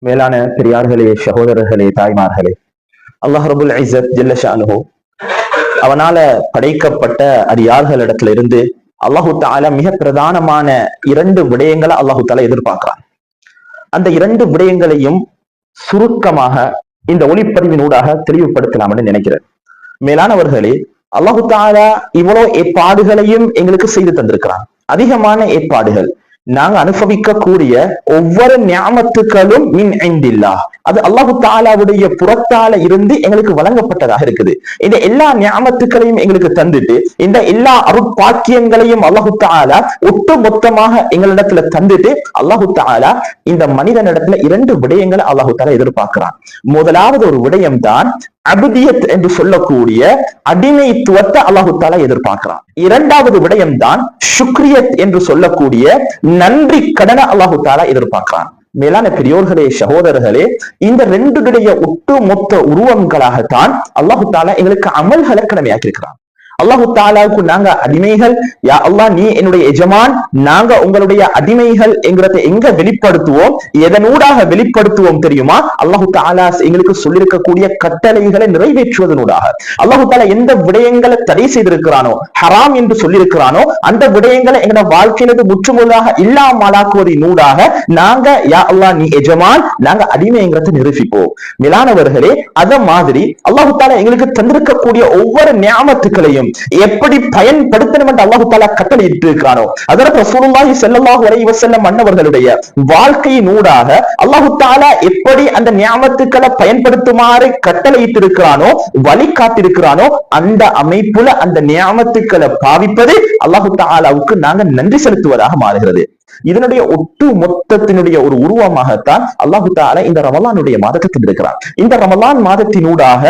மேலான பெரியார்களே, சகோதரர்களே, தாய்மார்களே, அல்லாஹ் ரபுல் இஸ்ஸத் ஜல்ல ஷானுஹு அவனால படைக்கப்பட்ட அடியார்களிடத்துல இருந்து அல்லாஹு தஆலா மிக பிரதானமான 2 விடயங்களை அல்லாஹு தஆலா எதிர்பார்க்கிறான். அந்த 2 விடயங்களையும் சுருக்கமாக இந்த ஒளிப்பதிவினூடாக தெளிவுபடுத்தலாம்னு நினைக்கிறேன். மேலானவர்களே, அல்லாஹு தஆலா இவ்வளவு ஏற்பாடுகளையும் எங்களுக்கு செய்து தந்திருக்கிறான். அதிகமான ஏற்பாடுகள் நாங்க அனுபவிக்கக்கூடிய ஒவ்வொரு நியாமத்துக்களும் மின் இந்தில்லாஹ், அது அல்லாஹு தஆலாவுடைய புறத்தால இருந்து எங்களுக்கு வழங்கப்பட்டதாக இருக்குது. இந்த எல்லா நியாமத்துக்களையும் எங்களுக்கு தந்துட்டு இந்த எல்லா அருட்பாக்கியங்களையும் அல்லாஹு தஆலா ஒட்டு மொத்தமாக எங்களிடத்துல தந்துட்டு அல்லாஹு தஆலா இந்த மனிதனிடத்துல 2 விடயங்களை அல்லாஹு தஆலா எதிர்பார்க்கிறான். முதலாவது ஒரு விடயம் தான் அபுதியத் என்று சொல்லக்கூடிய அடிமைத்துவத்தை அல்லாஹு தஆலா எதிர்பார்க்கிறான். இரண்டாவது விடயம் தான் ஷுக்ரியத் என்று சொல்லக்கூடிய நன்றி கடனை அல்லாஹு தஆலா எதிர்பார்க்கிறான். மேலான பெரியோர்களே, சகோதரர்களே, இந்த 2 ஒட்டு மொத்த உருவங்களாகத்தான் அல்லாஹு தஆலா எங்களுக்கு அமல்களை கடமையாக்கி இருக்கிறான். அல்லாஹு தஆலாவுக்கு நாங்க அடிமைகள். யா அல்லாஹ், நீ என்னுடைய எஜமான், நாங்க உங்களுடைய அடிமைகள் என்கிறத எங்க வெளிப்படுத்துவோம், எதனூடாக வெளிப்படுத்துவோம் தெரியுமா? அல்லாஹு தஆலா எங்களுக்கு சொல்லியிருக்கக்கூடிய கட்டளைகளை நிறைவேற்றுவதனூடாக. அல்லாஹு தஆலா எந்த விடயங்களை தடை செய்திருக்கிறானோ, ஹராம் என்று சொல்லியிருக்கிறானோ, அந்த விடயங்களை எங்களோட வாழ்க்கையிலிருந்து முற்றுமுழுதாக இல்லாமலாக்குவதனூடாக நாங்க யா அல்லாஹ் நீ எஜமான், நாங்க அடிமைங்கிறத நிரூபிப்போம். மேலானவர்களே, அத மாதிரி அல்லாஹு தஆலா எங்களுக்கு தந்திருக்கக்கூடிய ஒவ்வொரு நியாமத்துக்களையும் எப்படி பயன்படுத்தணும் என்று அல்லாஹு தஆலா கட்டளையிட்டு இருக்கிறானோ, அதற்கு ரசூலுல்லாஹி ஸல்லல்லாஹு அலைஹி வஸல்லம் அன்னவர்களுடைய வாழ்க்கையினூடாக அல்லாஹு தஆலா எப்படி அந்த நியாமத்துக்களை பயன்படுத்துமாறு கட்டளையிட்டு இருக்கிறானோ, வழிகாட்டியிருக்கிறானோ, அந்த அமைப்புல அந்த நியாமத்துக்களை பாவிப்பது அல்லாஹு தஆலாவுக்கு நாங்க நன்றி செலுத்துவதாக மாறுகிறது. இதனுடைய ஒட்டு மொத்தத்தினுடைய ஒரு உருவமாகத்தான் அல்லாஹு தஆலா இந்த ரமலானுடைய மாதத்தை தந்திருக்கிறார். இந்த ரமலான் மாதத்தினூடாக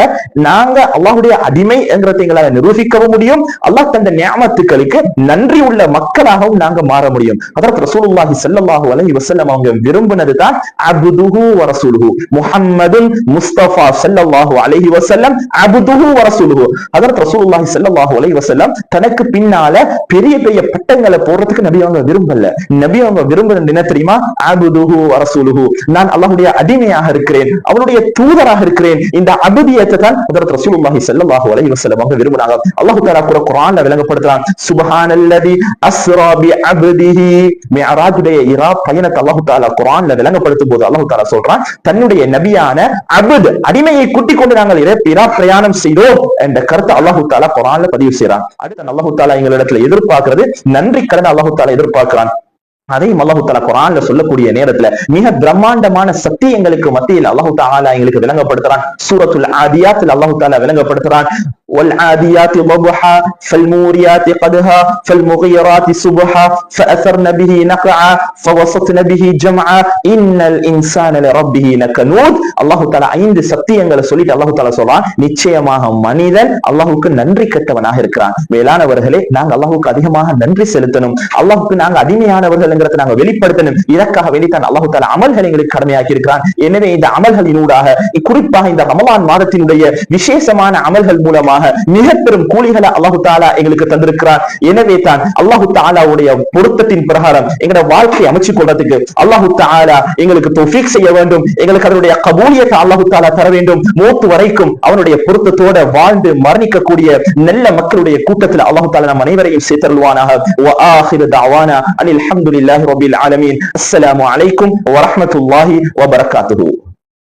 நாங்க அல்லாஹுடைய அடிமை என்கிறதை எங்களால் நிரூபிக்கவும் முடியும். அல்லாஹ் தந்த நியாமத்துக்களுக்கு நன்றி உள்ள மக்களாகவும் நாங்க மாற முடியும். அதற்கு ரசூலுல்லாஹி ஸல்லல்லாஹு அலைஹி வஸல்லம் அவங்க விரும்பினது தான் அப்துஹு வ ரசூலுஹு, முஹம்மதுன் முஸ்தஃபா ஸல்லல்லாஹு அலைஹி வஸல்லம் அப்துஹு வ ரசூலுஹு. அதற்கு ரசூலுல்லாஹி ஸல்லல்லாஹு அலைஹி வஸல்லம் தனக்கு பின்னால பெரிய பெரிய பட்டங்களை போடுறதுக்கு நபி அவங்க விரும்பல. நபி அவங்க விரும்புறது என்ன தெரியுமா? அப்துஹு வ ரசூலுஹு, நான் அல்லாஹ்வுடைய அடிமையாக இருக்கிறேன், அவருடைய தூதராக இருக்கிறேன். இந்த அபுதியத்தை தான் ஹஜ்ரத் ரசூலுல்லாஹி ஸல்லல்லாஹு அலைஹி வஸல்லம் அவங்க விரும்புறாங்க. அல்லாஹ் தஆலா குர்ஆன்ல விளங்கப்படுத்துறான், சுப்ஹானல்லதி அஸ்ரா பி அப்திஹி. மிஅராஜுடைய இரா பயணத்தை அல்லாஹ் தஆலா குர்ஆன்ல விளங்கப்படுத்தும் போது அல்லாஹ் தஆலா சொல்றான், தன்னுடைய நபியான அப்த் அடிமையை கூட்டிக் கொண்டு நாங்கள் இரா பிரயாணம் செய்தோம் என்ற கருத்தை அல்லாஹ் தஆலா குர்ஆன்ல பதிவு செய்றான். அடுத்து அல்லாஹ் தஆலா எங்களிடத்துல எதிர்பார்க்கிறது நன்றி கடன். அல்லாஹ் தஆலா எதிர்பார்க்கிறான். அதையும் அல்லாஹு தஆலா குர்ஆன்ல சொல்லக்கூடிய நேரத்துல மிக பிரம்மாண்டமான சத்தியங்களுக்கு மத்தியில் அல்லாஹு தஆலா எங்களுக்கு விளங்கப்படுத்துறான். சூரத்துல் ஆதியாத்ல அல்லாஹு தஆலா விளங்கப்படுத்துறான், والعاديات ضبحا فالموريات قدحا فالمغيرات صبحا فأثرن به نقعا فوسطن به جمعا إن الإنسان لربه لكنود. அல்லாஹ் தஆலா 5 சத்தியங்களை சொல்லிட்டு அல்லாஹ் தஆலா சொல்றான், நிச்சயமாக மனிதன் அல்லாஹ்வுக்கு நன்றி கெட்டவனாக இருக்கிறான். மேலானவர்களே, நாங்க அல்லாஹ்வுக்கு அதிகமாக நன்றி செலுத்தணும். அல்லாஹ்வுக்கு நாங்க அடிமையானவர்கள்ங்கிறதை நாங்க வெளிப்படுத்தணும். இதற்காக வெளித்தான் அல்லாஹ் தஆலா அமல்களை எங்களுக்கு கடமையாக்கி இருக்கிறான். எனவே இந்த அமல்களினூடாக, குறிப்பாக இந்த ரமலான் மாதத்தினுடைய விசேஷமான அமல்கள் மூலமாக மிக பெரும் கூலிகளை அல்லாஹ் தஆலா எங்களுக்கு தந்திருக்கிறார். எனவே தான் அல்லாஹ் தஆலாவுடைய பொருத்தத்தின் பிரகாரம் எங்களுடைய வாழ்க்கையை அமைச்சு கொள்றதுக்கு அல்லாஹ் தஆலா எங்களுக்கு தௌஃபீக் செய்ய வேண்டும். எங்களுக்கு அதனுடைய கபூலியத்தை அல்லாஹ் தஆலா தர வேண்டும். மௌத் வரைக்கும் அவனுடைய பொருத்தத்தோட வாழ்ந்து மரணிக்கக்கூடிய நல்ல மக்களுடைய கூட்டத்தில் அல்லாஹ் தஆலா நம் அனைவரையும் சேர்த்தருள்வானாக. வ ஆகிரு தஅவானா அனில் ஹம்துலில்லாஹி ரப்பில் ஆலமீன். அஸ்ஸலாமு அலைக்கும் வ ரஹ்மத்துல்லாஹி வ பரகாத்துஹு.